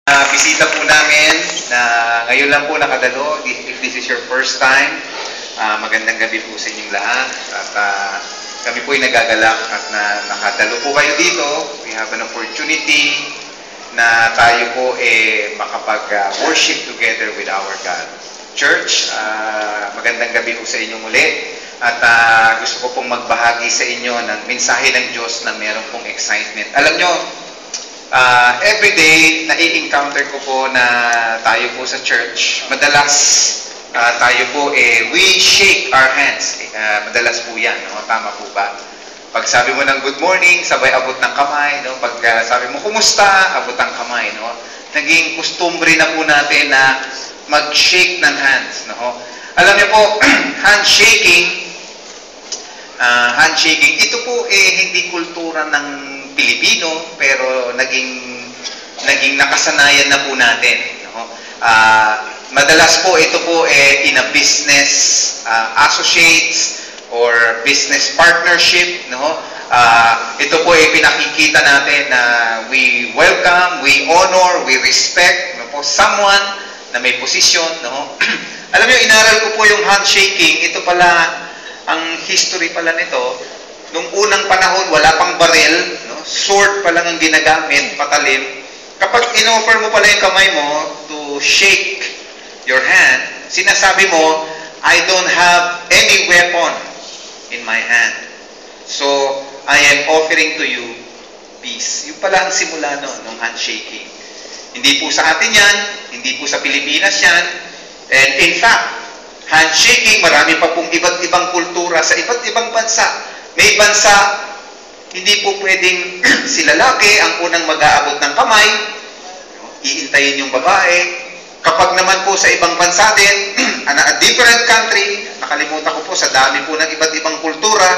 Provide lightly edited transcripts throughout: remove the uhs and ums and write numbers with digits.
Bisita po namin na ngayon lang po nakadalo. If this is your first time, magandang gabi po sa inyong lahat. At kami po ay nagagalak at nakadalo po kayo dito. We have an opportunity na tayo po makapag-worship together with our God. Church, magandang gabi po sa inyo muli. At gusto ko pong magbahagi sa inyo ng mensahe ng Diyos na meron pong excitement. Alam nyo, every day, nai-encounter ko po na tayo po sa church. Madalas, tayo po, we shake our hands. Madalas po yan, no? Tama po ba? Pag sabi mo ng good morning, sabay abot ng kamay. No? Pag sabi mo, kumusta? Abot ang kamay. No? Naging kustumbre na po natin na mag-shake ng hands. No? Alam niyo po, handshaking, ito po hindi kultura ng Pilipino, pero naging nakasanayan na po natin. No? Madalas po ito po in a business associates or business partnership. No? Ito po pinakikita natin na we welcome, we honor, we respect no po, someone na may posisyon. No? Alam niyo, inaral ko po yung handshaking. Ito pala, ang history pala nito, nung unang panahon, wala pang baril, no? Sword pa lang ang ginagamit, patalim. Kapag in-offer mo pala yung kamay mo to shake your hand, sinasabi mo, I don't have any weapon in my hand. So, I am offering to you peace. Yung pala ang simula ng handshaking. Hindi po sa atin yan, hindi po sa Pilipinas yan, and in fact, handshaking, marami pa pong iba't ibang kultura sa iba't ibang bansa. May bansa, hindi po pwedeng si lalaki ang unang mag-aabot ng kamay, iintayin yung babae. Kapag naman po sa ibang bansa din, a different country, nakalimutan ko po sa dami po ng iba't ibang kultura,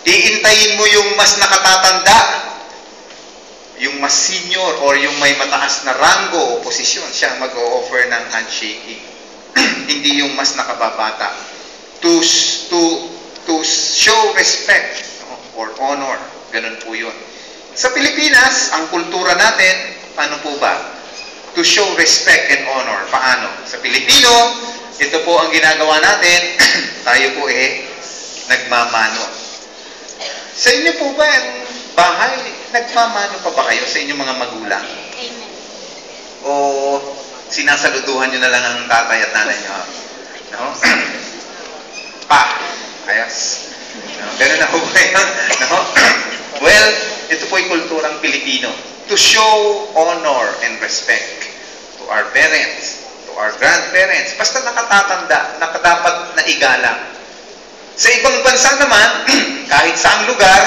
iintayin mo yung mas nakatatanda, yung mas senior or yung may mataas na rango o posisyon, siya mag-o-offer ng handshaking. Hindi yung mas nakababata. To show respect or honor. Ganun po yun. Sa Pilipinas, ang kultura natin, paano po ba? To show respect and honor. Paano? Sa Pilipino, ito po ang ginagawa natin. Tayo po nagmamano. Sa inyo po ba ang bahay, nagmamano pa ba kayo sa inyong mga magulang? Amen. O sinasaluduhan nyo na lang ang tatay at nanay nyo? No? Pa. Ayos. No? Ganun na po ba yun? No? Well, ito po ay kulturang Pilipino. To show honor and respect to our parents, to our grandparents, basta nakatatanda, nakadapat na igalang. Sa ibang bansa naman, kahit saang lugar,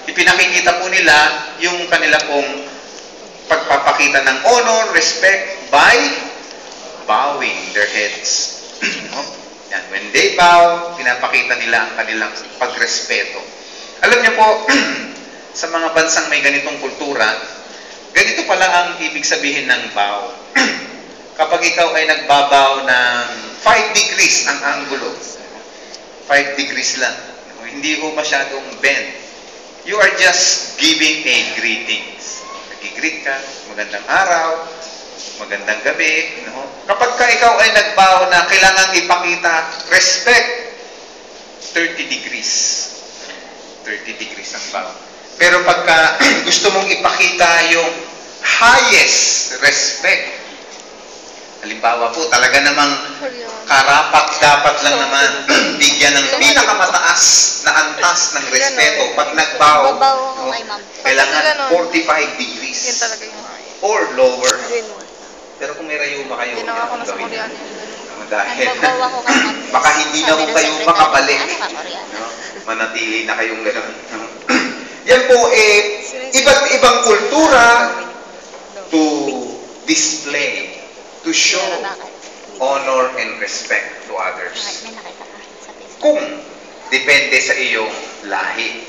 ipinakikita po nila yung kanila pong pagpapakita ng honor, respect by bowing their heads. No? Yan. When they bow, pinapakita nila ang kanilang pagrespeto. Alam niyo po, sa mga bansang may ganitong kultura, ganito pala ang ibig sabihin ng bow. Kapag ikaw ay nagbabow ng 5 degrees ang angulo, 5 degrees lang, hindi ho masyadong bend. You are just giving a greetings. Nag-greet ka, magandang araw, magandang gabi. No? Kapag ikaw ay nagbow na kailangan ipakita respect, 30 degrees. 30 degrees ang bow. Pero pagka gusto mong ipakita yung highest respect, halimbawa po, talaga namang karapat dapat lang naman bigyan ng pinakamataas na antas ng respeto. Pag nagbow, no, kailangan 45 degrees or lower. Pero kung may rayuma kayo, ginawa ko na sa Korean. Dahil Nagbabawa ko kay ma'am. baka hindi na ho kayo makabalik. Ano ka, Korean? No? Manatili na kayong gano'n. Yan po iba't ibang kultura to display, to show honor and respect to others. May nakita ka sa Facebook. Kung depende sa iyong lahi.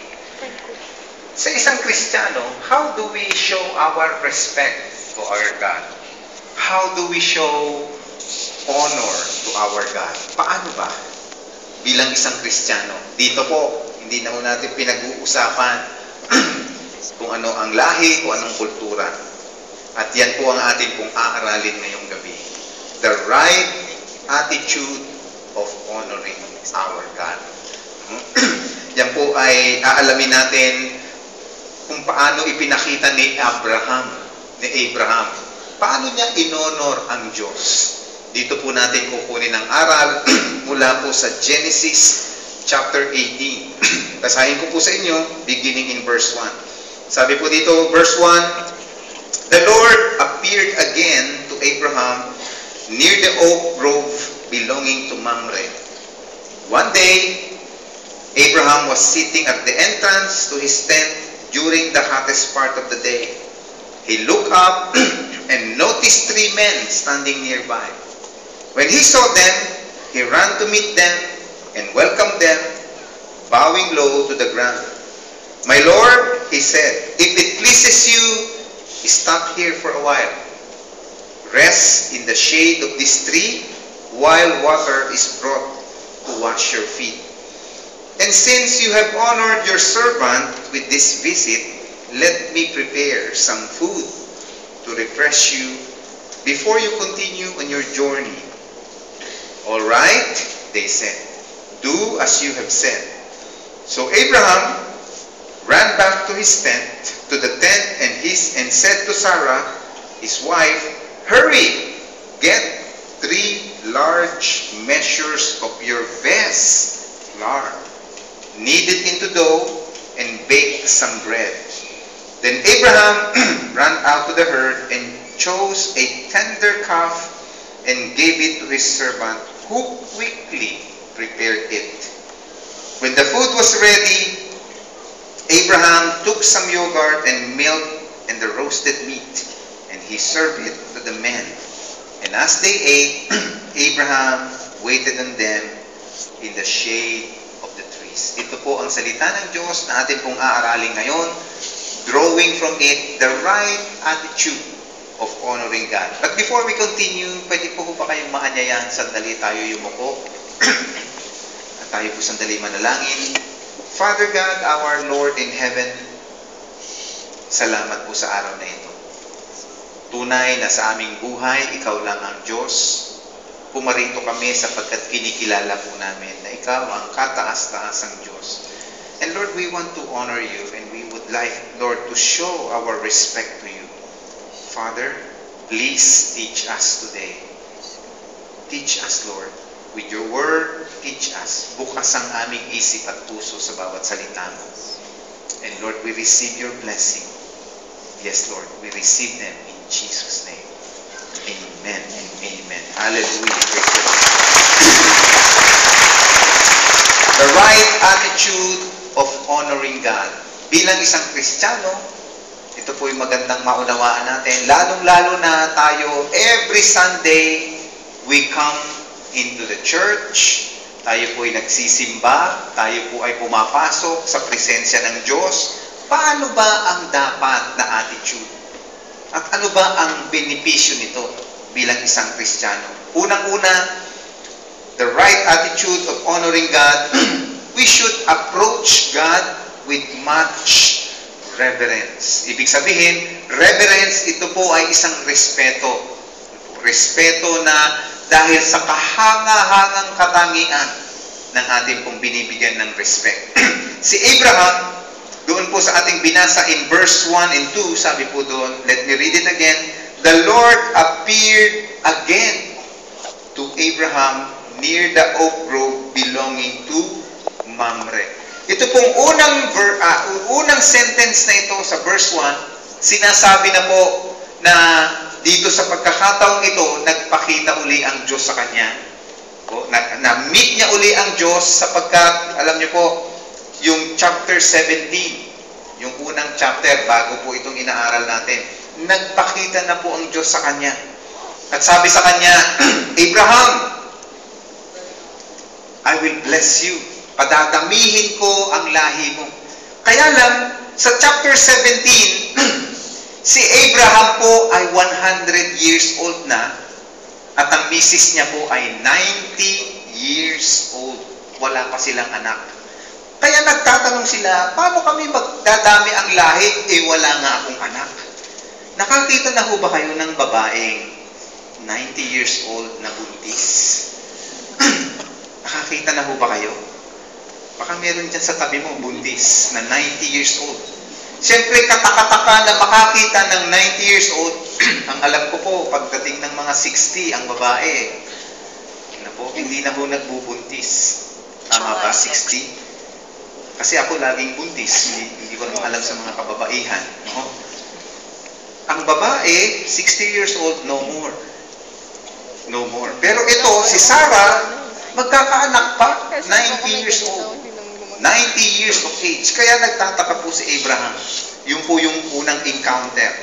Sa isang Kristiyano, how do we show our respect to our God? How do we show honor to our God? Paano ba? Bilang isang Kristiyano. Dito po, hindi na natin pinag-uusapan kung ano ang lahi, kung anong kultura. At yan po ang atin pong aaralin ngayong gabi. The right attitude of honoring our God. Yan po ay aalamin natin kung paano ipinakita ni Abraham. Paano niya inonor ang Diyos. Dito po natin kukunin ang aral mula po sa Genesis chapter 18. Basahin ko po sa inyo, beginning in verse 1. Sabi po dito, verse 1, The Lord appeared again to Abraham near the oak grove belonging to Mamre. One day, Abraham was sitting at the entrance to his tent during the hottest part of the day. He looked up and noticed 3 men standing nearby. When he saw them, he ran to meet them and welcomed them, bowing low to the ground. My Lord, he said, if it pleases you, stop here for a while. Rest in the shade of this tree while water is brought to wash your feet. And since you have honored your servant with this visit, let me prepare some food to refresh you before you continue on your journey. All right, they said, do as you have said. So Abraham ran back to his tent, and said to Sarah, his wife, hurry, get 3 large measures of your best flour, knead it into dough, and bake some bread. Then Abraham ran out to the herd and chose a tender calf and gave it to his servant, who quickly prepared it. When the food was ready, Abraham took some yogurt and milk and the roasted meat, and he served it to the men. And as they ate, Abraham waited on them in the shade of the trees. Ito po ang salita ng Diyos na atin pong aaralin ngayon, drawing from it the right attitude of honoring God. But before we continue, pwede po ba kayong maanyayahan sandali tayo yumuko? At tayo po sandali manalangin. Father God, our Lord in heaven, salamat po sa araw na ito. Tunay na sa aming buhay, ikaw lang ang Diyos. Pumarito kami sapagkat kinikilala po namin na ikaw ang kataas-taasang Diyos. And Lord, we want to honor you and we would like, Lord, to show our respect to you. Father, please teach us today. Teach us, Lord. With your word, teach us. Bukas ang aming isip at puso sa bawat salita mo. And Lord, we receive your blessing. Yes, Lord, we receive them in Jesus' name. Amen and amen. Hallelujah. Praise the Lord. The right attitude of honoring God. Bilang isang Kristiyano, ito po yung magandang maunawaan natin. Lalong-lalo na tayo, every Sunday, we come into the church. Tayo po ay nagsisimba. Tayo po ay pumapasok sa presensya ng Diyos. Paano ba ang dapat na attitude? At ano ba ang benepisyo nito bilang isang Kristiyano? Unang-una, the right attitude of honoring God, we should approach God with much reverence. Ibig sabihin, reverence, ito po ay isang respeto. Respeto na dahil sa kahanga-hangang katangian ng ating pong binibigyan ng respect. Si Abraham, doon po sa ating binasa in verse 1 and 2, sabi po doon, let me read it again, the Lord appeared again to Abraham near the oak grove belonging to Mamre. Ito pong unang sentence na ito sa verse 1, sinasabi na po na dito sa pagkakataong ito, nagpakita uli ang Diyos sa kanya. Na-meet niya uli ang Diyos sapagkat, alam niyo po, yung chapter 17, yung unang chapter, bago po itong inaaral natin, nagpakita na po ang Diyos sa kanya. At sabi sa kanya, Abraham, I will bless you. Padadamihin ko ang lahi mo. Kaya lang, sa chapter 17, si Abraham po ay 100 years old na at ang misis niya po ay 90 years old. Wala pa silang anak. Kaya nagtatanong sila, paano kami magdadami ang lahi? Wala nga akong anak. Nakakita na ho ba kayo ng babaeng 90 years old na buntis? Nakakita na ho ba kayo? Baka meron dyan sa tabi mo, buntis, na 90 years old. Siyempre, katakataka na makakita ng 90 years old. Ang alam ko po, pagdating ng mga 60, ang babae, hindi na ho nagbubuntis. Tama ba? 60? Kasi ako laging buntis. Hindi ko naman alam sa mga kababaihan. No? Ang babae, 60 years old, no more. No more. Pero ito, si Sarah, magkakaanak pa, 90 years old. 90 years of age. Kaya nagtataka po si Abraham. Yun po yung unang encounter.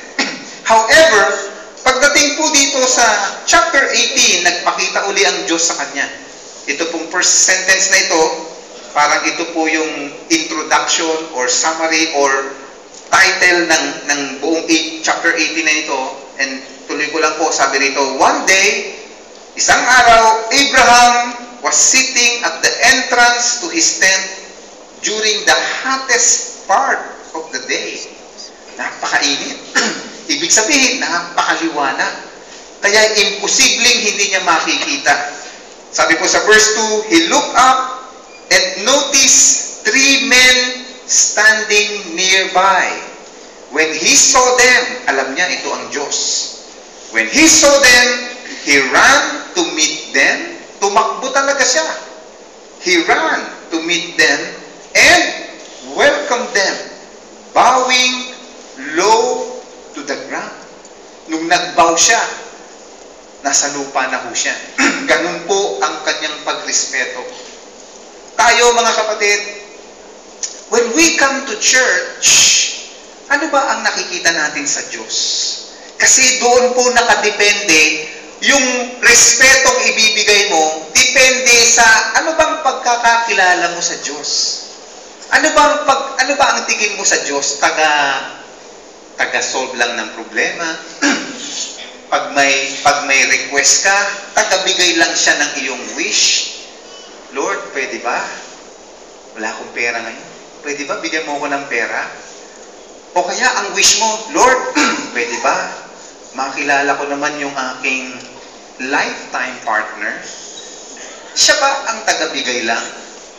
However, pagdating po dito sa chapter 18, nagpakita uli ang Diyos sa kanya. Ito pong first sentence na ito, parang ito po yung introduction or summary or title ng buong chapter 18 na ito. And tuloy ko lang po, sabi rito, one day, isang araw, Abraham was sitting at the entrance to his tent during the hottest part of the day. Napakainit. Ibig sabihin, napakaliwanag. Kaya imposibleng hindi niya makikita. Sabi po sa verse 2, he looked up and noticed 3 men standing nearby. When he saw them, alam niya ito ang Diyos. When he saw them, he ran to meet them. Tumakbo talaga siya. He ran to meet them and welcomed them, bowing low to the ground. Nung nagbow siya, nasa lupa na ho siya. Ganun po ang kanyang pagrespeto. Tayo mga kapatid, when we come to church, ano ba ang nakikita natin sa Diyos? Kasi doon po nakadepende yung respetong ibibigay mo, depende sa ano bang pagkakakilala mo sa Diyos. Ano ba ang tingin mo sa Diyos? Taga-solve lang ng problema. Pag may request ka, taga-bigay lang siya ng iyong wish. Lord, pwede ba? Wala akong pera ngayon. Pwede ba bigyan mo ako ng pera? O kaya ang wish mo, Lord, pwede ba? Makilala ko naman yung aking lifetime partner. Siya ba ang taga-bigay lang?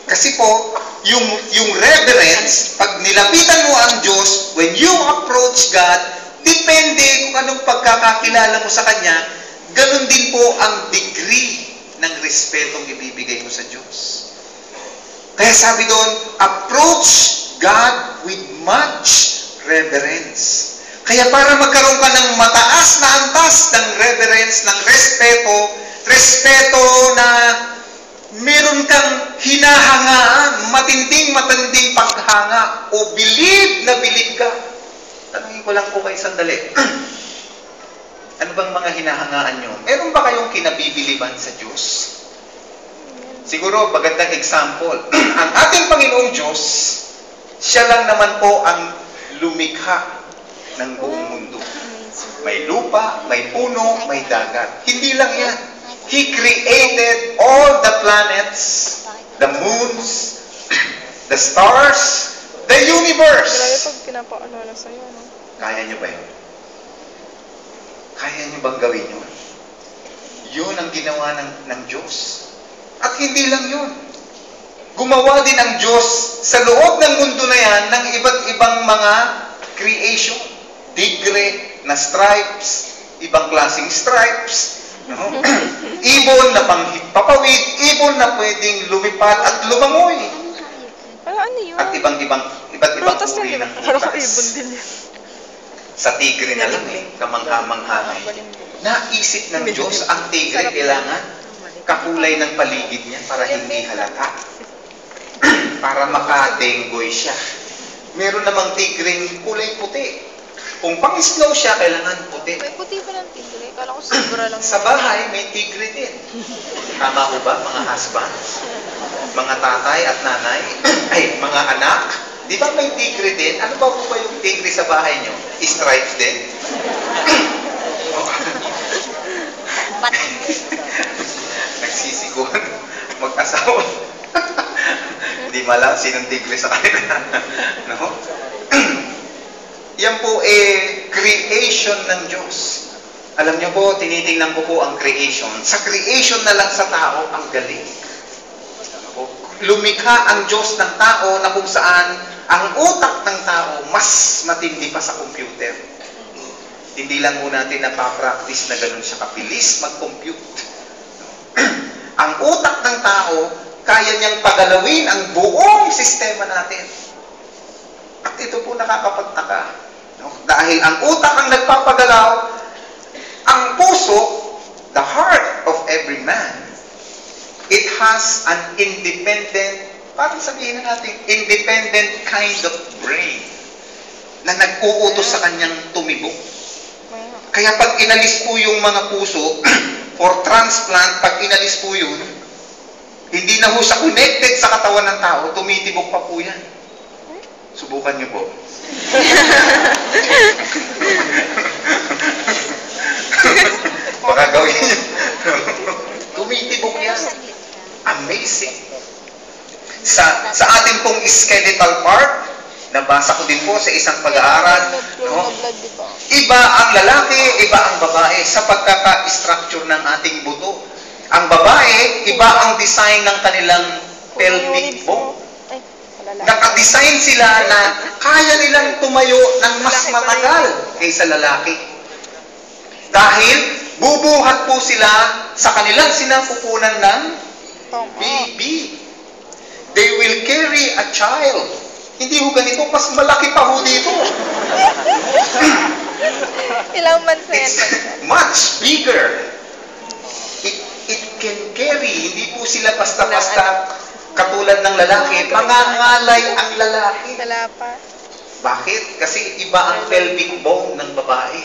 Kasi po, yung reverence, pag nilapitan mo ang Diyos, when you approach God, depende kung anong pagkakakilala mo sa Kanya, ganun din po ang degree ng respetong ibibigay mo sa Diyos. Kaya sabi doon, approach God with much reverence. Kaya para magkaroon ka ng mataas na antas ng reverence, ng respeto na meron kang hinahangaan, matinding paghanga, o believe na believe ka. Tanungin ko lang po kayo sandali. Ano bang mga hinahangaan nyo? Meron ba kayong kinabibiliban sa Diyos? Siguro, magandang example. Ang ating Panginoong Diyos, siya lang naman po ang lumikha ng buong mundo. May lupa, may puno, may dagat. Hindi lang yan. He created all the planets, the moons, the stars, the universe. Grabe pag pinapaano na sa'yo, no? Kaya nyo ba yun? Kaya nyo bang gawin yun? Yun ang ginawa ng Diyos. At hindi lang yun. Gumawa din ang Diyos sa loob ng mundo na yan ng iba't ibang mga creation. Tigre na stripes, ibang klaseng stripes, no? Ibon na papawid, ibon na pwedeng lumipat at lumangoy. Ano yun? At iba't ibang Prutas uri yan, ng parang prutas. ibon din yan. Sa tigre na lang kamangha-mangha eh. Naisip ng Diyos ang tigre kailangan kakulay ng paligid niya para hindi halata. Para makadenggoy siya. Meron namang tigreng kulay puti. Kung pang-snow siya, kailangan puti. May puti pa ng tigre. Kala ko sobra lang. Sa bahay, may tigre din. Tama ko ba, mga husbands? Mga tatay at nanay? Ay, mga anak? Di ba may tigre din? Ano ba po ba yung tigre sa bahay nyo? Stripes din? Nagsisikuhan. Mag-asawa. Hindi malam sinong tigre sa kanila. No? Yan po creation ng Diyos. Alam niyo po, tinitingnan ko po ang creation. Sa creation na lang sa tao, ang galing. Lumikha ang Diyos ng tao na kung saan ang utak ng tao mas matindi pa sa computer. Hindi lang po natin napapractice na ganun siya kabilis mag-compute. Ang utak ng tao, kaya niyang pagalawin ang buong sistema natin. At ito po nakakapagtaka. No? Dahil ang utak ang nagpapagalaw, ang puso, the heart of every man, it has an independent, parang sabihin na natin, independent kind of brain na nag-uutos sa kanyang tumibok. Kaya pag inalis po yung mga puso for transplant, pag inalis po yun, hindi na ho siya connected sa katawan ng tao, tumitibok pa po yan. Subukan niyo po. Baka gawin niyo. Tumitibok yan. Amazing. Sa ating pong skeletal part, nabasa ko din po sa isang pag-aaral, no? Iba ang lalaki, iba ang babae sa pagkaka-structure ng ating buto. Ang babae, iba ang design ng kanilang pelvic bone. Nakadesign sila na kaya nilang tumayo ng mas matagal kaysa lalaki. Dahil bubuhat po sila sa kanilang sinapupunan ng baby. They will carry a child. Hindi ho ganito, mas malaki pa ho dito. Ilang months na yan? It's much bigger. It can carry. Hindi po sila basta-basta katulad ng lalaki. Mangangalay ang lalaki. Wala pa. Bakit? Kasi iba ang pelvic bone ng babae.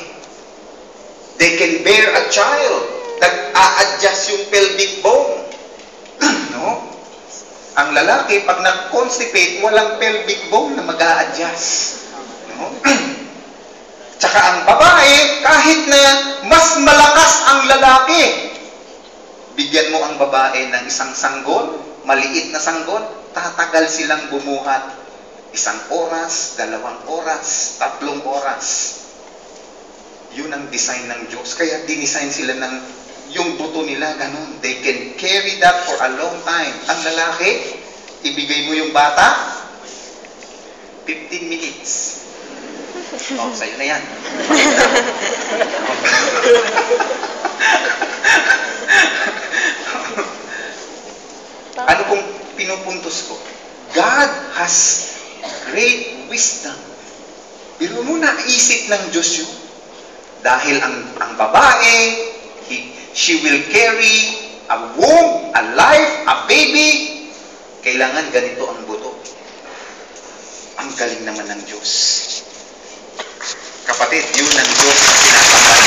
They can bear a child. Nag-a-adjust yung pelvic bone. No? Ang lalaki, pag nag-constipate, walang pelvic bone na mag-a-adjust. No? Tsaka ang babae, kahit na mas malakas ang lalaki, bigyan mo ang babae ng isang sanggol, maliit na sanggol, tatagal silang bumuhat. 1 oras, 2 oras, 3 oras. Yun ang design ng Diyos. Kaya dinisign sila ng yung buto nila, ganun. They can carry that for a long time. Ang lalaki, ibigay mo yung bata, 15 minutes. Oh, sa'yo na yan. Ano pong pinupuntos ko? God has great wisdom. Pero mo naisip ng Diyos yun. Dahil ang babae, she will carry a womb, a life, a baby. Kailangan ganito ang buto. Ang galing naman ng Diyos. Kapatid, yun ang Diyos na sinasambay.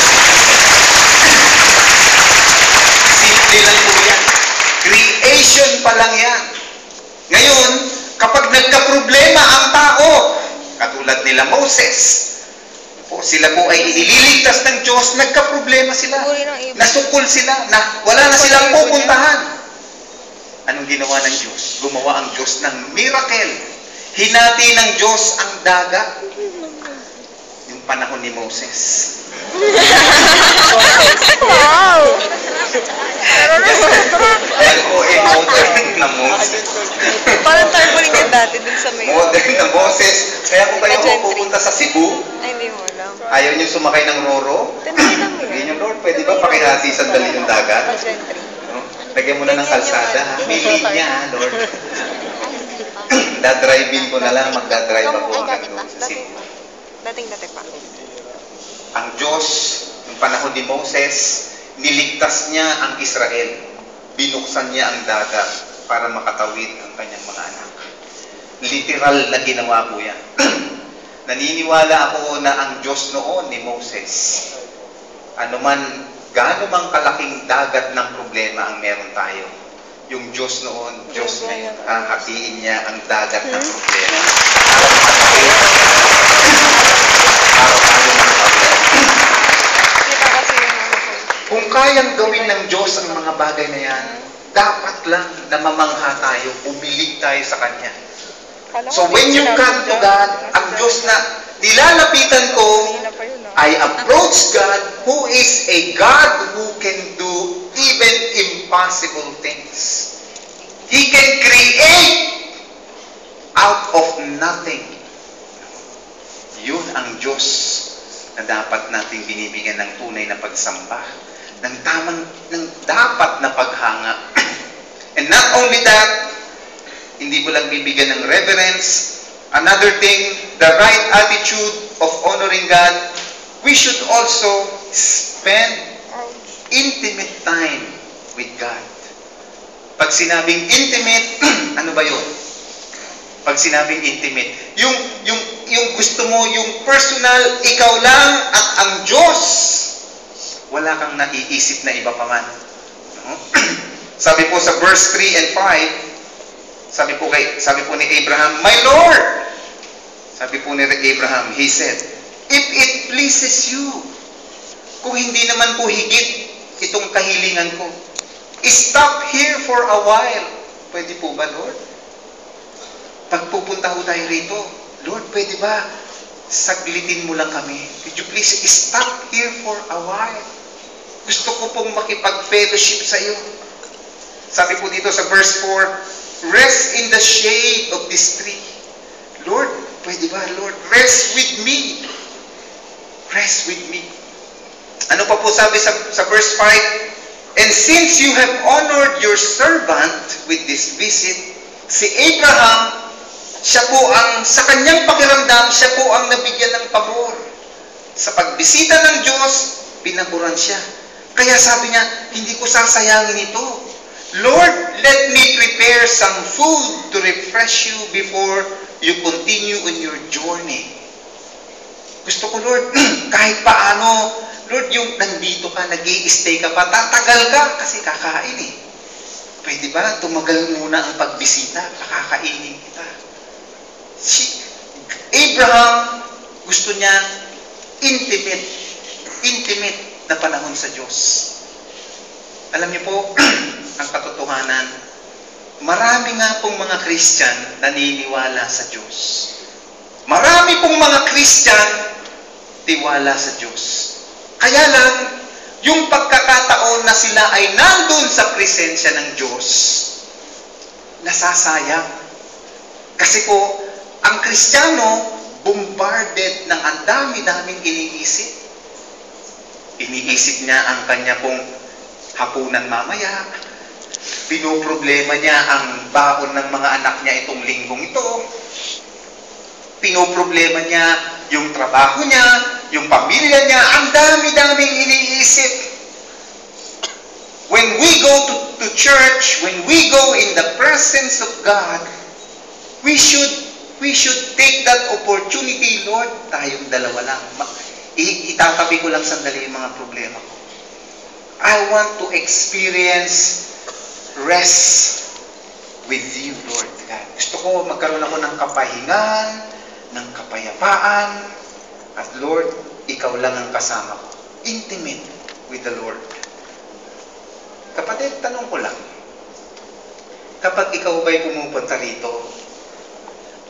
Simple lang po yan. Creation pa lang yan. Ngayon, kapag nagka-problema ang tao, katulad nila Moses, sila po ay iniligtas ng Diyos, nagka-problema sila. Nasukol sila, na wala na silang pupuntahan. Anong ginawa ng Diyos? Gumawa ang Diyos ng miracle. Hinati ng Diyos ang dagat. Yung panahon ni Moses. Wow! Ano po modern na Moses. Parang tarpaulin yung dati dun sa may... Modern na Moses. Kaya kung kayo pupunta sa Cebu, Ay, hindi mo alam. ayaw niyo sumakay ng Roro? Tindihan mo Sabihin niyo, Lord, pwede ba pakihati sandali yung dagat? No? Lagyan mo na ng kalsada. May linya, Lord. Dadrive-in ko na lang, magdadrive ako hanggang doon sa Cebu. Dating-dati pa. Ang Diyos, ng panahon ni Moses, niligtas niya ang Israel. Binuksan niya ang dagat para makatawid ang kanyang mga anak. Literal na ginawa po yan. Naniniwala ako na ang Diyos noon ni Moses, gaano mang kalaking dagat ng problema ang meron tayo, yung Diyos noon, Diyos ngayon, hahatiin niya ang dagat ng problema. Para tayo makatawid. Kung kayang gawin ng Diyos ang mga bagay na yan, dapat lang na mamangha tayo, umilig tayo sa Kanya. So when you come to God, ang Diyos na nilalapitan ko, Kanina pa yun, I approach God who is a God who can do even impossible things. He can create out of nothing. Yun ang Diyos na dapat nating binibigyan ng tunay na pagsamba, ng dapat na paghanga. And not only that, hindi mo lang bibigyan ng reverence. Another thing, the right attitude of honoring God, we should also spend intimate time with God. Pag sinabing intimate, ano ba yun? Pag sinabing intimate, yung gusto mo, yung personal, ikaw lang at ang Diyos. Wala kang naiisip na iba pa man. No? Sabi po sa verse 3 and 5, sabi po ni Abraham, "My Lord," sabi po ni Abraham, he said, "If it pleases you," kung hindi naman po higit itong kahilingan ko, "stop here for a while." Pwede po ba, Lord? Pagpupunta ho tayo rito, Lord, pwede ba saglitin mo lang kami? Could you please stop here for a while? Gusto ko pong makipag-fellowship sa iyo. Sabi po dito sa verse 4, "Rest in the shade of this tree." Lord, pwede ba, Lord? Rest with me. Rest with me. Ano pa po sabi sa verse 5? "And since you have honored your servant with this visit," si Abraham, siya po ang, sa kanyang pakiramdam, siya po ang nabigyan ng pabor. Sa pagbisita ng Diyos, pinaboran siya. Kaya sabi niya, hindi ko sasayangin ito. "Lord, let me prepare some food to refresh you before you continue on your journey." Gusto ko, Lord, kahit paano, Lord, yung nandito ka, nag-i-stay ka pa, tatagal ka kasi kakain eh. Pwede ba tumagal muna ang pagbisita, pakakainin kita? Si Abraham, gusto niya intimate na panahon sa Diyos. Alam niyo po, ang katotohanan, marami nga pong mga Christian naniniwala sa Diyos. Marami pong mga Christian tiwala sa Diyos. Kaya lang, yung pagkakataon na sila ay nandun sa presensya ng Diyos, nasasayang. Kasi po, ang Kristiyano, bombarded ng ang dami-daming iniisip. Iniisip niya ang kanya pong hapunan mamaya. Pinoproblema niya ang baon ng mga anak niya itong linggong ito. Pinoproblema niya yung trabaho niya, yung pamilya niya. Ang dami-daming iniisip. When we go to church, when we go in the presence of God, we should take that opportunity, Lord. Tayong dalawa lang. Itatabi ko lang sandali yung mga problema ko. I want to experience rest with you, Lord God. Gusto ko magkaroon ako ng kapahingan, ng kapayapaan, at Lord, ikaw lang ang kasama ko. Intimate with the Lord. Kapatid, tanong ko lang, kapag ikaw ba'y pumupunta rito,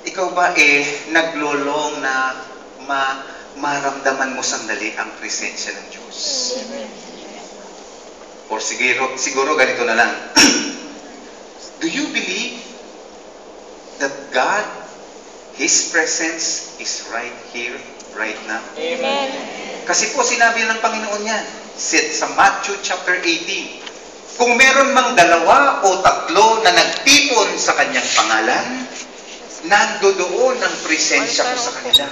ikaw ba naglolong na maramdaman mo sandali ang presensya ng Diyos? Or siguro ganito na lang. Do you believe that God, His presence is right here, right now? Amen. Kasi po sinabi ng Panginoon yan sa Matthew chapter 18. Kung meron mang 2 o 3 na nagtipon sa kanyang pangalan, nandoon ang presensya ko sa kanila.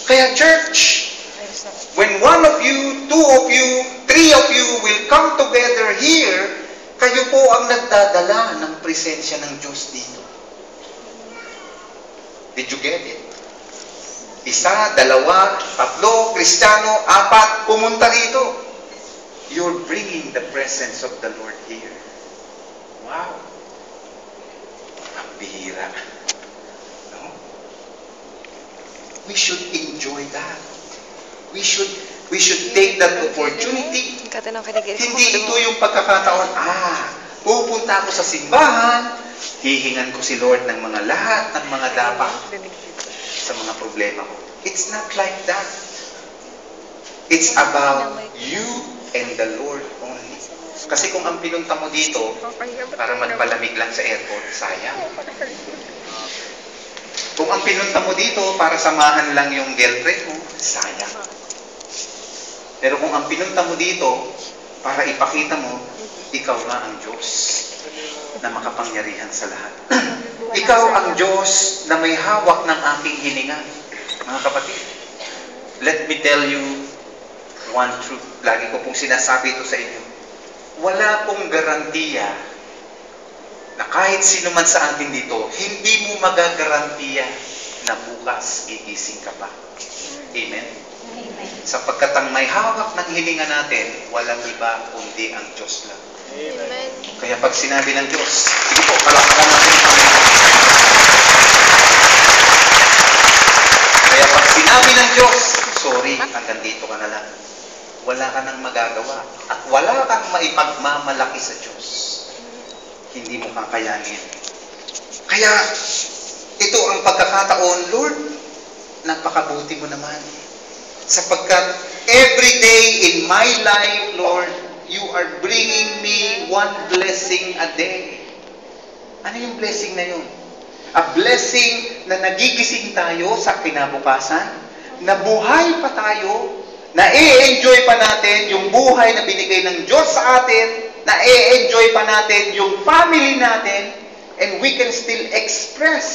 Kaya church, when 1 of you, 2 of you, 3 of you will come together here, kayo po ang nagdadala ng presensya ng Diyos dito. Did you get it? 1, 2, 3, Kristiyano, 4, pumunta rito. You're bringing the presence of the Lord here. Wow! Ang bihira. No? We should enjoy that. We should take that opportunity. Hindi ito yung pagkakataon, pupunta ako sa simbahan, hihingan ko si Lord ng mga lahat ng mga dapat sa mga problema ko. It's not like that. It's about you and the Lord only. Kasi kung ang pinunta mo dito para magpalamig lang sa airport, sayang. Kung ang pinunta mo dito para samahan lang yung girlfriend mo, sayang. Pero kung ang pinunta mo dito para ipakita mo, ikaw nga ang Diyos na makapangyarihan sa lahat. Ikaw ang Diyos na may hawak ng aking hininga. Mga kapatid, let me tell you one truth. Lagi ko pong sinasabi ito sa inyo. Wala pong garantiya na kahit sino man sa atin dito, hindi mo magagarantiya na bukas gigising ka pa. Amen? Amen. Sapagkat ang may hawak ng hininga natin, walang iba kundi ang Diyos lang. Amen. Kaya pag sinabi ng Diyos, sige po, palakpakan natin ang Panginoon. Kaya pag sinabi ng Diyos, sorry, hanggang dito ka na lang. Wala ka nang magagawa. At wala kang maipagmamalaki sa Diyos. Hindi mo kakayanin. Kaya, ito ang pagkakataon, Lord, napakabuti mo naman. Sapagkat every day in my life, Lord, you are bringing me one blessing a day. Ano yung blessing na yun? A blessing na nagigising tayo sa kinabukasan, na buhay pa tayo, na i-enjoy pa natin yung buhay na binigay ng Diyos sa atin, na i-enjoy pa natin yung family natin, and we can still express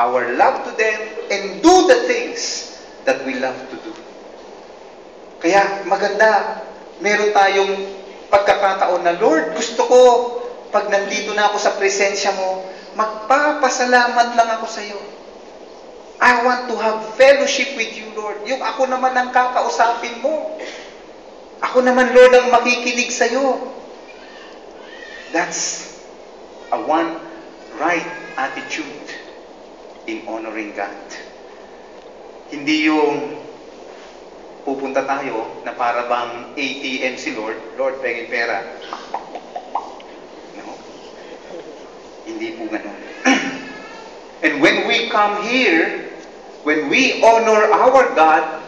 our love to them and do the things that we love to do. Kaya maganda, meron tayong pagkakataon na, Lord, gusto ko, pag nandito na ako sa presensya mo, magpapasalamat lang ako sa iyo. I want to have fellowship with you, Lord. Yung ako naman ang kakausapin mo. Ako naman, Lord, ang makikinig sa iyo. That's a one right attitude in honoring God. Hindi yung pupunta tayo na para bang ATM si Lord, Lord, pengin pera. No? Hindi po ganun. And when we come here, when we honor our God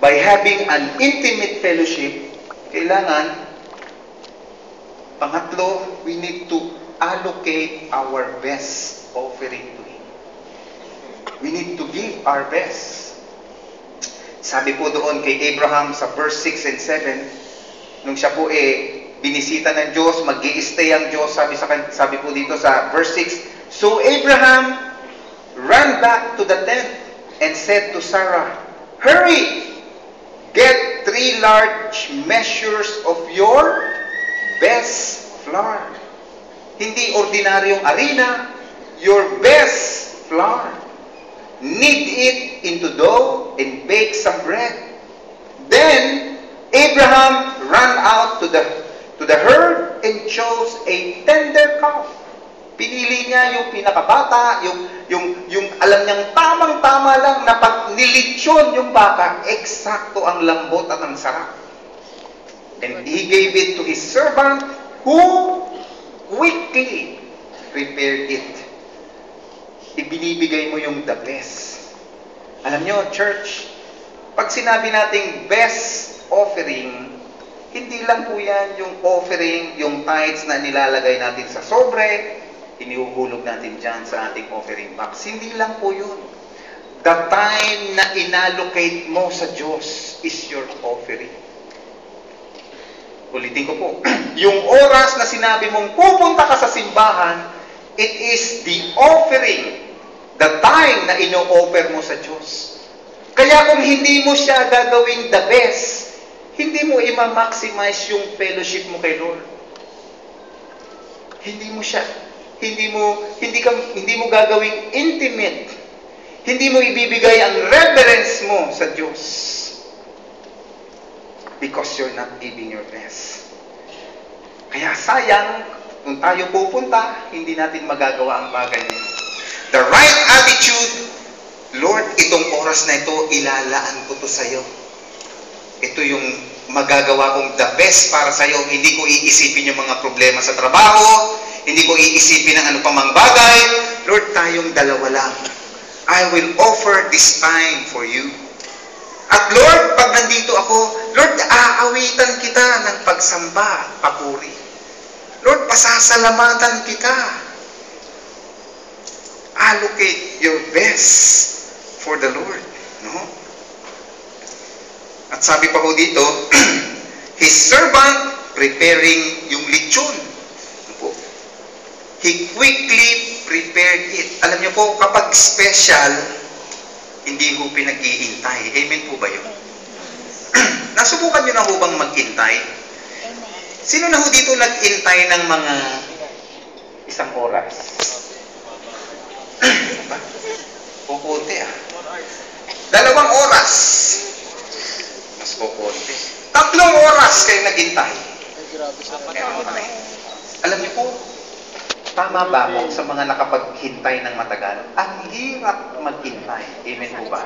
by having an intimate fellowship, kailangan, pangatlo, we need to allocate our best offering to Him. We need to give our best. Sabi po doon kay Abraham sa verse 6 and 7, nung siya po binisita ng Diyos, mag-i-stay ang Diyos, sabi po dito sa verse 6, so Abraham ran back to the tent and said to Sarah, hurry, get 3 large measures of your best flour. Hindi ordinaryong harina, your best flour. Knead it into dough and bake some bread. Then Abraham ran out to the herd and chose a tender calf. Pinili niya yung pinakabata, yung alam niyang tamang-tama lang na pag nilitsyon yung baka, eksakto ang lambot at ang sarap. And he gave it to his servant who quickly prepared it. Ibinibigay mo yung the best. Alam nyo, church, pag sinabi nating best offering, hindi lang po yan yung offering, yung tithes na nilalagay natin sa sobre, inihuhulog natin dyan sa ating offering box. Hindi lang po yun. The time na inallocate mo sa Diyos is your offering. Ulitin ko po. Yung oras na sinabi mong pupunta ka sa simbahan, it is the offering, the time na ino-offer mo sa Diyos. Kaya kung hindi mo siya gagawing the best, hindi mo i-maximize yung fellowship mo kay Lord. Hindi mo gagawing intimate. Hindi mo ibibigay ang reverence mo sa Diyos. Because you're not giving your best. Kaya sayang, kung tayo pupunta, hindi natin magagawa ang bagay niyo. The right attitude, Lord, itong oras na ito, ilalaan ko to sa iyo. Ito yung magagawa kong the best para sa iyo. Hindi ko iisipin yung mga problema sa trabaho, hindi ko iisipin ang ano pang mga bagay. Lord, tayong dalawa lang. I will offer this time for you. At Lord, pag nandito ako, Lord, aawitan kita ng pagsamba at papuri. Lord, pasasalamatan kita. Allocate your best for the Lord. No? At sabi pa ho dito, His servant preparing yung lechon. Ano po? He quickly prepared it. Alam niyo po, kapag special, hindi ho pinag-iintay. Amen po ba yun? Nasubukan niyo na ho bang mag-intay? Sino na ho dito nag-intay ng mga isang oras? Kukunti ah. 2 oras. Mas kukunti. 3 oras kayo naghintay. Alam niyo po, tama ba po sa mga nakapaghintay ng matagal? Ang hirap maghintay. Amen po ba?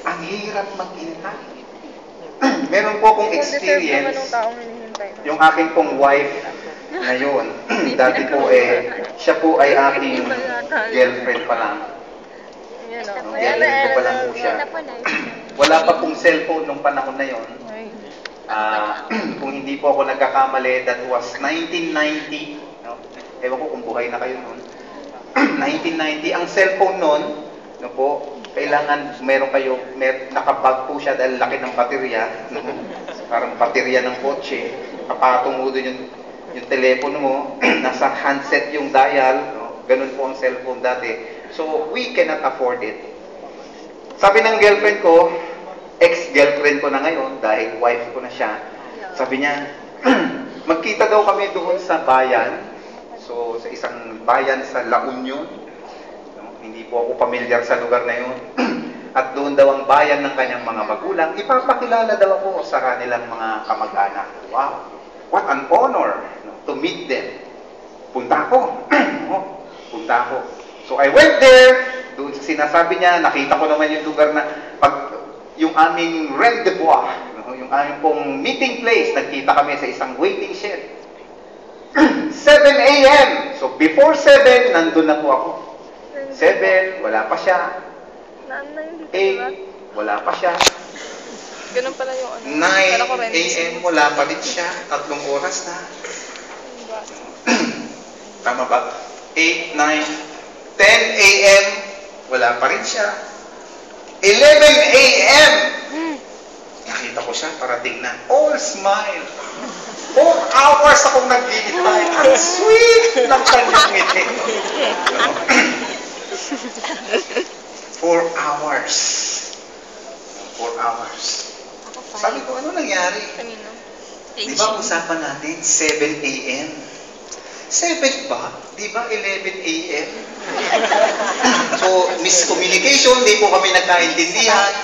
Ang hirap maghintay. Meron po akong experience. Yung aking pong wife ngayon, dati po siya po ay aking girlfriend pa lang. Girlfriend ko pa lang po siya. Wala pa pong cellphone nung panahon na yon. Kung hindi po ako nagkakamali, that was 1990. No? Ewan ko kung buhay na kayo noon. 1990, ang cellphone noon, no po, kailangan meron kayo, nakabag po siya dahil laki ng baterya. No? Parang baterya ng kotse. Kapatong mo doon yung telepono mo, nasa handset yung dial. No? Ganun po ang cellphone dati. So, we cannot afford it. Sabi ng girlfriend ko, ex-girlfriend ko na ngayon, dahil wife ko na siya, sabi niya, magkita daw kami doon sa bayan. So, sa isang bayan sa La Union. No? Hindi po ako familiar sa lugar na yun. At doon daw ang bayan ng kanyang mga magulang. Ipapakilala daw ako sa kanilang mga kamag-anak. Wow! What an honor, no? To meet them. Punta ako. Punta ako. So, I went there. Doon sa sinasabi niya, nakita ko naman yung lugar na yung aming rendezvous, no? Yung aming pong meeting place, nagkita kami sa isang waiting shed. 7 a.m. So, before 7, nandun na po ako. 7, wala pa siya. 8, wala pa siya. Ganun pala yung 9 a.m. wala pa din siya. 3 oras na. Tama ba? 8, 9, 10 a.m. wala pa rin siya. 11 a.m. Nakita ko siya, parating na. All smile. 4 hours akong naghihintay. Ang sweet ng kanyang ngiti. 4 hours. 4 hours. Sabi ko, ano nangyari? Di ba usapan natin 7 a.m.? 7 ba? Di ba 11 a.m.? So, miscommunication, di po kami nagkaintindihan.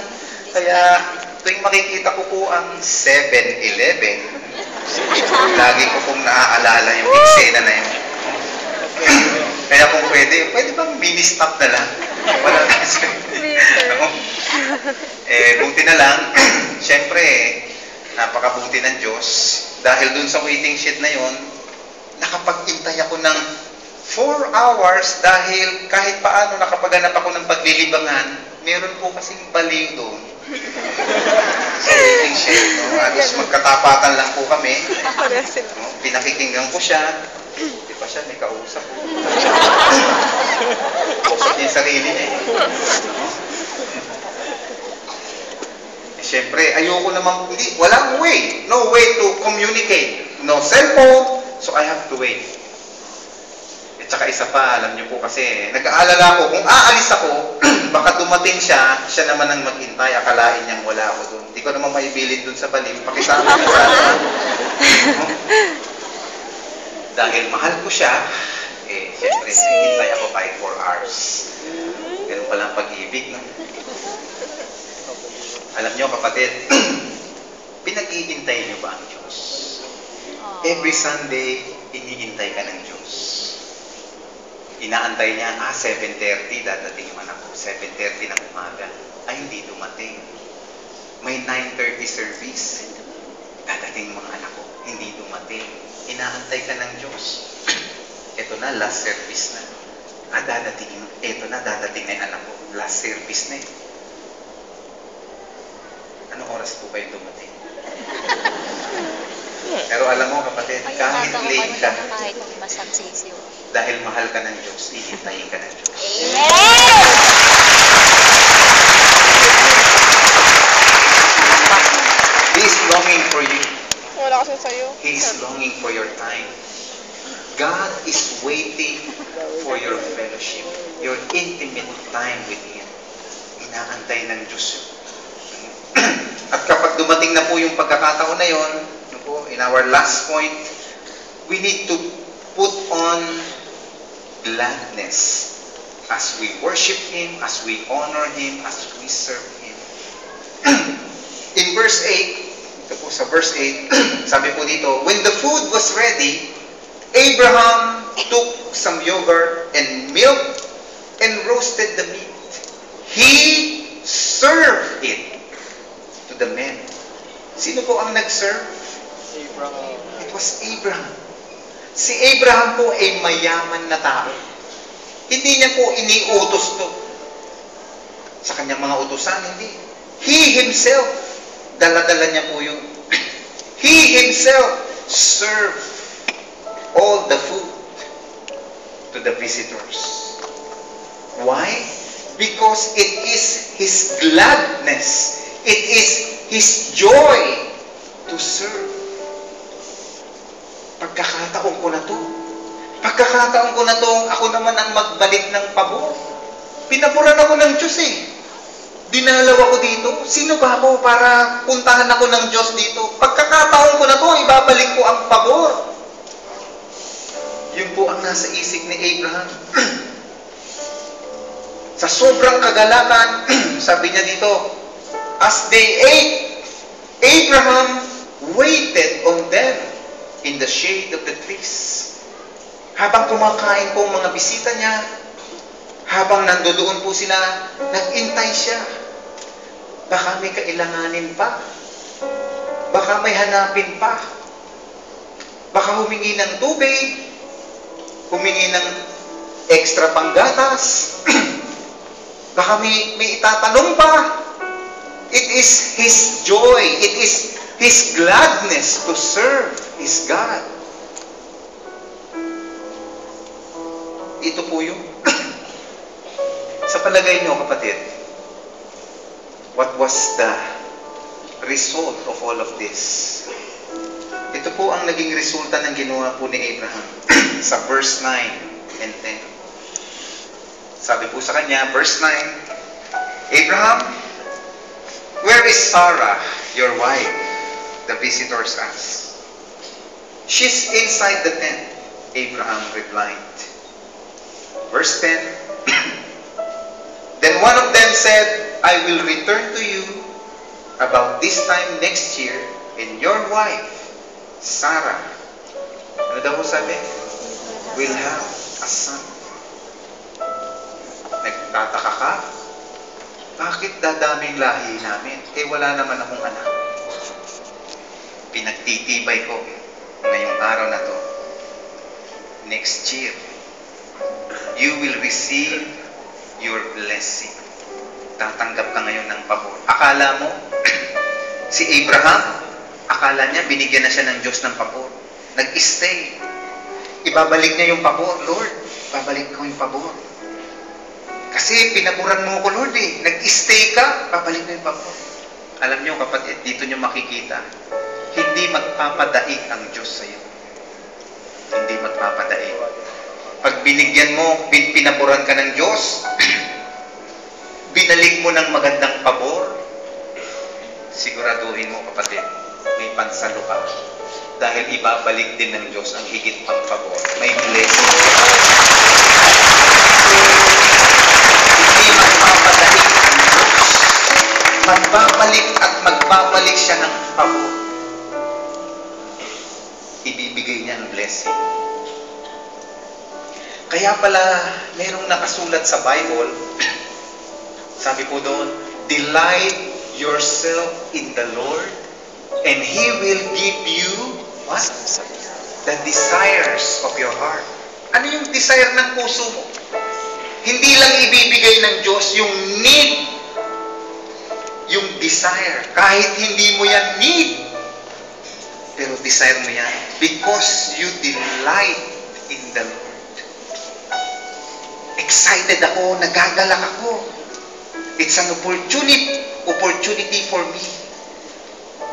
Kaya, tuwing makikita ko po ang 7-11, lagi ko pong naaalala yung eksena na yun. Kaya kung pwede bang mini-stop na lang? Wala na kasi. Buti na lang, syempre, napakabuti ng Diyos. Dahil dun sa waiting shed na yon, nakapag-intay ako ng 4 hours dahil kahit paano nakapaghanap ako ng paglilibangan, meron po kasing baliw doon. Sa waiting shed, no? Halos magkatapatan lang po kami. No? Pinakikinggan ko siya. Di ba siya, may kausap po. Kausap niya yung sarili niya. No? Siyempre, ayoko naman, walang way. No way to communicate. No cellphone. So, I have to wait. At saka isa pa, alam niyo po kasi, nag-aalala ko, kung aalis ako, baka dumating siya naman ang maghintay, akalain niyang wala ako doon. Hindi ko naman maibilin doon sa baliw, pakisama ko sana. No? Dahil mahal ko siya, siyempre, hintay ako by 4 hours. Ganun palang pag-ibig, no? Alam niyo, kapatid, pinag-iintay niyo ba ang Diyos? Every Sunday, iniintay ka ng Diyos. Inaantay niya, 7:30, dadating yung anak ko. 7:30 ng umaga. Ay, hindi dumating. May 9:30 service. Dadating yung mga anak ko. Hindi dumating. Inaantay ka ng Diyos. Ito na, last service na. Dadating na yung anak ko. last service na eh. Anong oras po kayo dumating? Pero alam mo kapatid, kahit late ka, kahit basag sisiw. dahil mahal ka ng Diyos, hihintayin ka ng Diyos. Amen! He is longing for you. Wala kasi sa'yo. He is longing for your time. God is waiting for your fellowship, your intimate time with Him. Inaantay ng Diyos yun. At kapag dumating na po yung pagkakataon na yun, in our last point, we need to put on gladness as we worship Him, as we honor Him, as we serve Him. In verse 8, ito po sa verse 8, sabi po dito, when the food was ready, Abraham took some yogurt and milk and roasted the meat. He served it to the men. Sino po ang nag-serve? Abraham. It was Abraham. Si Abraham po ay mayaman na tao. Hindi niya po iniutos to. Sa kanyang mga utusan, hindi. He himself, dala-dala niya po yun. He himself served all the food to the visitors. Why? Because it is his gladness. It is his joy to serve. Pagkakataon ko na to. Pagkakataon ko na to, ako naman ang magbalik ng pabor. Pinaboran ako ng Diyos eh. Dinalaw ako dito. Sino ba ako para puntahan ako ng Diyos dito? Pagkakataon ko na to, ibabalik ko ang pabor. Yun po ang nasa isip ni Abraham. Sa sobrang kagalakan, sabi niya dito, as they ate, Abraham waited on them in the shade of the trees. Habang kumakain po ang mga bisita niya, habang nandoon po sila, nag-intay siya. Baka may kailanganin pa. Baka may hanapin pa. Baka humingi ng tubig, humingi ng extra panggatas, baka may itatanong pa. It is his joy, it is his gladness to serve his God. Ito po yung sa palagay niyo kapatid, what was the result of all of this? Ito po ang naging resulta ng ginawa po ni Abraham sa verse 9 and 10. Sabi po sa kanya, verse 9, Abraham, where is Sarah, your wife? The visitors asked. She's inside the tent, Abraham replied. Verse 10, then one of them said, I will return to you about this time next year, and your wife, Sarah, ano daw sabi? Will have a son. Nagtataka ka? Bakit dadaming lahi namin? Eh wala naman akong anak. Pinagtitibay ko ngayong araw na to. Next year, you will receive your blessing. Tatanggap ka ngayon ng pabor. Akala mo, si Abraham, akala niya binigyan na siya ng Diyos ng pabor. Nag-stay. Ibabalik niya yung pabor. Lord, babalik ko yung pabor. Kasi pinaburan mo ko, Lord eh. Nag-stay ka, babalik mo yung pabor. Alam niyo kapatid, dito niyo makikita, hindi magpapadaig ang Diyos sa iyo. Hindi magpapadaig. Pag binigyan mo, pinaburan ka ng Diyos, binalik mo ng magandang pabor, siguraduhin mo kapatid, may pansalo ka. Dahil ibabalik din ng Diyos ang higit pang pabor. May blessing. Hindi magpapadaig ang Diyos. Magbabalik at magbabalik siya ng pabor. Ibibigay niya ang blessing. Kaya pala, merong nakasulat sa Bible, sabi po doon, delight yourself in the Lord, and He will give you, what? The desires of your heart. Ano yung desire ng puso mo? Hindi lang ibibigay ng Diyos yung need, yung desire. Kahit hindi mo yan need, pero desire mo yan because you delight in the Lord. Excited ako, nagagalak ako. It's an opportunity for me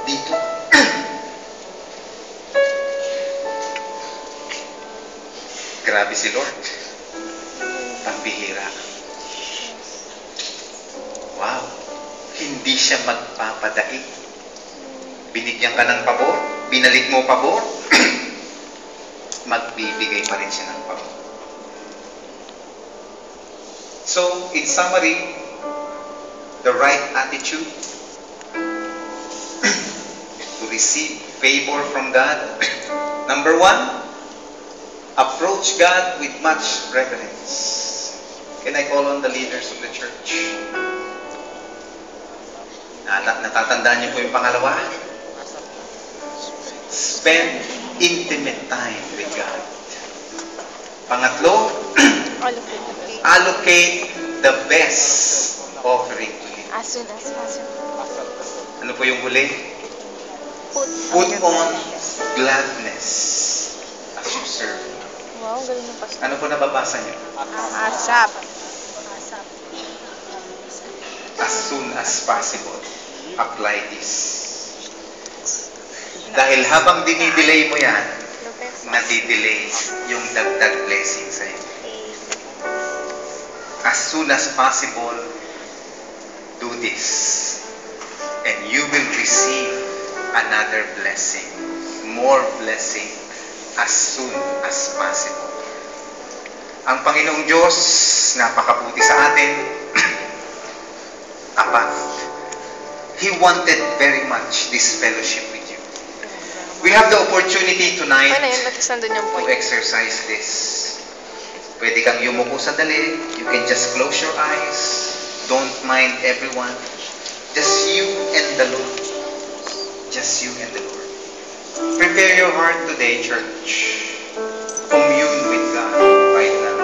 dito. Grabe si Lord. Pambihira. Wow. Hindi siya magpapadaig. Binigyan ka ng pabor, binalik mo pabor, magbibigay pa rin siya ng pabor. So, in summary, the right attitude to receive favor from God. Number 1, approach God with much reverence. Can I call on the leaders of the church? Natatandaan niyo po yung pangalawa? Spend intimate time with God. Pangatlo, allocate the best offering to Him. As soon as possible. Ano po yung huli? Put on gladness as you serve. Wow, galing ng pastor. Ano po nababasa niyo? Asap. As soon as possible. Apply this. Dahil habang dinidelay mo yan, nadidelay yung dagdag blessing sa iyo. As soon as possible, do this. And you will receive another blessing. More blessing as soon as possible. Ang Panginoong Diyos, napakabuti sa atin. Tapat. He wanted very much this fellowship with you. We have the opportunity tonight Ano yun? Nagkasandun yung to point. exercise this. Pwede kang yumuko sa dali. You can just close your eyes. Don't mind everyone. Just you and the Lord. Just you and the Lord. Prepare your heart today, church. Commune with God right now.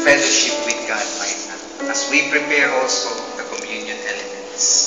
Fellowship with God right now. As we prepare also the communion elements.